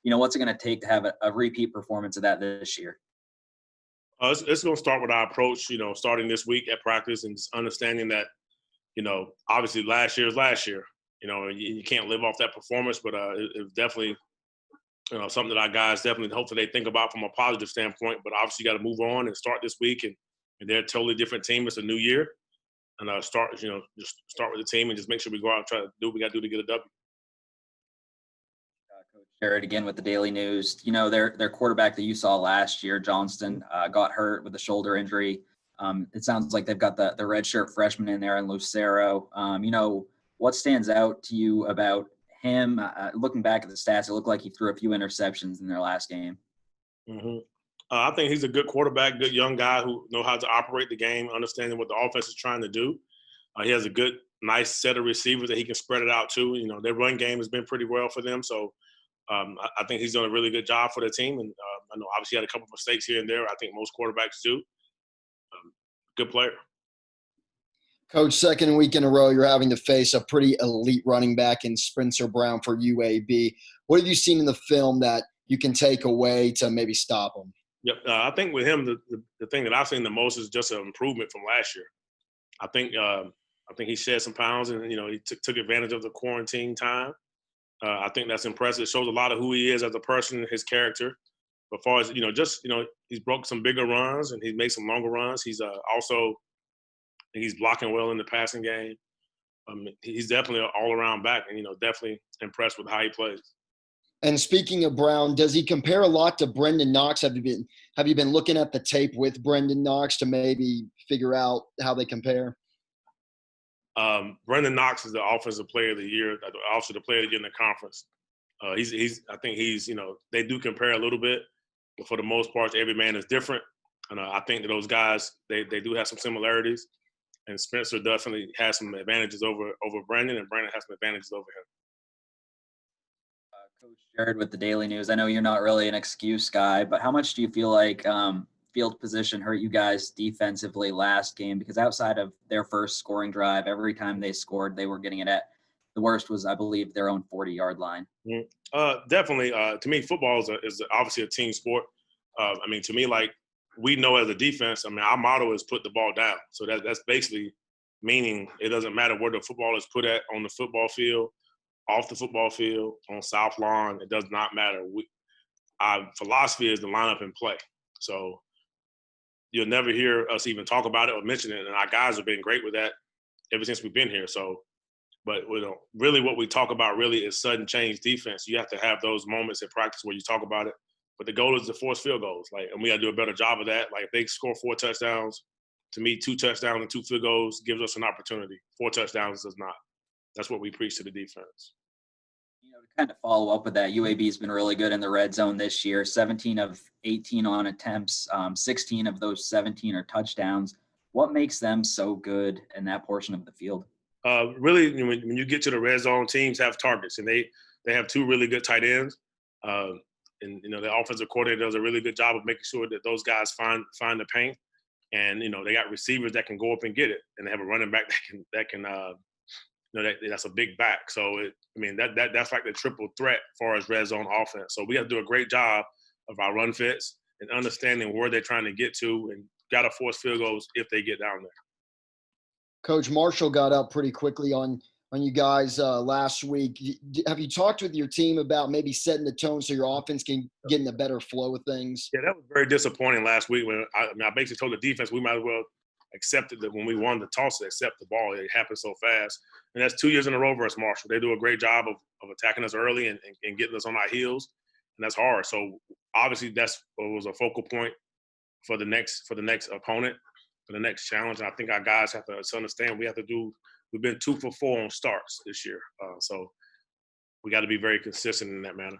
what's it going to take to have a repeat performance of that this year? It's going to start with our approach, starting this week at practice and just understanding that, obviously last year is last year. You can't live off that performance, but it's definitely, something that our guys definitely hopefully they think about from a positive standpoint. But obviously, you got to move on and start this week, and they're a totally different team. It's a new year, and just start with the team and just make sure we go out and try to do what we got to do to get a W. Coach Jared again with the Daily News. Their quarterback that you saw last year, Johnston, got hurt with a shoulder injury. It sounds like they've got the redshirt freshman in there in Lucero. What stands out to you about him? Looking back at the stats, it looked like he threw a few interceptions in their last game. Mm-hmm. I think he's a good quarterback, good young guy who knows how to operate the game, understanding what the offense is trying to do. He has a good, nice set of receivers that he can spread it out to. Their run game has been pretty well for them. So I think he's done a really good job for the team. And I know obviously he had a couple of mistakes here and there. I think most quarterbacks do. Good player. Coach, second week in a row, you're having to face a pretty elite running back in Spencer Brown for UAB. What have you seen in the film that you can take away to maybe stop him? Yep. I think with him, the thing that I've seen the most is just an improvement from last year. I think he shed some pounds and, he took advantage of the quarantine time. I think that's impressive. It shows a lot of who he is as a person, his character. But as far as, he's broke some bigger runs and he's made some longer runs. He's he's blocking well in the passing game. He's definitely an all-around back and, definitely impressed with how he plays. And speaking of Brown, does he compare a lot to Brendan Knox? Have you been looking at the tape with Brendan Knox to maybe figure out how they compare? Brendan Knox is the offensive player of the year, also the player of the year in the conference. I think they do compare a little bit, but for the most part, every man is different. And I think that those guys, they do have some similarities. And Spencer definitely has some advantages over Brandon, and Brandon has some advantages over him. Coach Jared with the Daily News. I know you're not really an excuse guy, but how much do you feel like field position hurt you guys defensively last game? Because outside of their first scoring drive, every time they scored, they were getting it at the worst was, I believe, their own 40-yard line. Mm-hmm. Definitely. To me, football is obviously a team sport. To me, like, we know as a defense, our motto is put the ball down. So that's basically meaning it doesn't matter where the football is put at on the football field, off the football field, on South Lawn. It does not matter. Our philosophy is to line up and play. So you'll never hear us even talk about it or mention it. And our guys have been great with that ever since we've been here. So, but really what we talk about really is sudden change defense. You have to have those moments in practice where you talk about it. But the goal is to force field goals. And we got to do a better job of that. If they score 4 touchdowns, to me, 2 touchdowns and 2 field goals gives us an opportunity. 4 touchdowns does not. That's what we preach to the defense. To kind of follow up with that, UAB has been really good in the red zone this year. 17 of 18 on attempts, 16 of those 17 are touchdowns. What makes them so good in that portion of the field? Really, when you get to the red zone, teams have targets, and they have 2 really good tight ends. And the offensive coordinator does a really good job of making sure that those guys find the paint, and they got receivers that can go up and get it, and they have a running back that's a big back. So that's like the triple threat as far as red zone offense. So we have to do a great job of our run fits and understanding where they're trying to get to, and got to force field goals if they get down there. Coach Marshall got up pretty quickly on you guys last week. Have you talked with your team about maybe setting the tone so your offense can get in a better flow of things? Yeah, that was very disappointing last week when I basically told the defense we might as well accept it, that when we wanted to toss it, accept the ball. It happened so fast. And that's 2 years in a row versus Marshall. They do a great job of attacking us early and getting us on our heels, and that's hard. So obviously that's what was a focal point for the next opponent, for the next challenge. And I think our guys have to understand we've been 2 for 4 on starts this year. So we got to be very consistent in that manner.